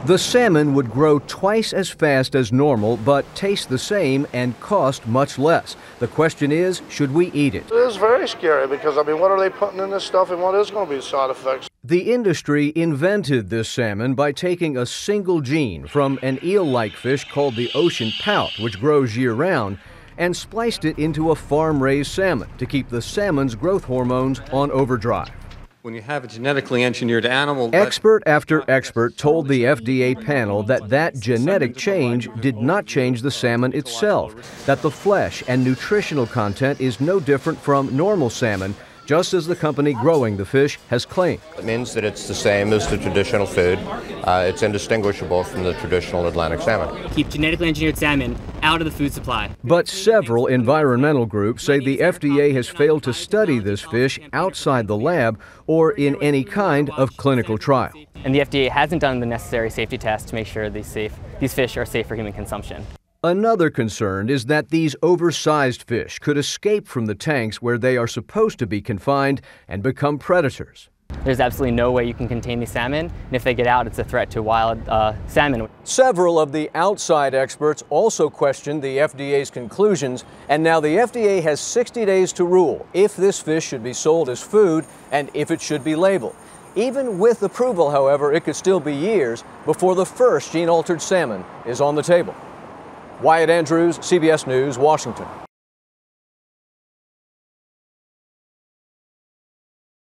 The salmon would grow twice as fast as normal, but taste the same and cost much less. The question is, should we eat it? It is very scary because, what are they putting in this stuff and what is going to be the side effects? The industry invented this salmon by taking a single gene from an eel-like fish called the ocean pout, which grows year-round, and spliced it into a farm-raised salmon to keep the salmon's growth hormones on overdrive. When you have a genetically engineered animal... Expert after expert told the FDA panel that genetic change did not change the salmon itself, that the flesh and nutritional content is no different from normal salmon, just as the company growing the fish has claimed. It means that it's the same as the traditional food. It's indistinguishable from the traditional Atlantic salmon. Keep genetically engineered salmon out of the food supply. But several environmental groups say the FDA has failed to study this fish outside the lab or in any kind of clinical trial. And the FDA hasn't done the necessary safety tests to make sure these fish are safe for human consumption. Another concern is that these oversized fish could escape from the tanks where they are supposed to be confined and become predators. There's absolutely no way you can contain these salmon, and if they get out, it's a threat to wild salmon. Several of the outside experts also questioned the FDA's conclusions, and now the FDA has 60 days to rule if this fish should be sold as food and if it should be labeled. Even with approval, however, it could still be years before the first gene-altered salmon is on the table. Wyatt Andrews, CBS News, Washington.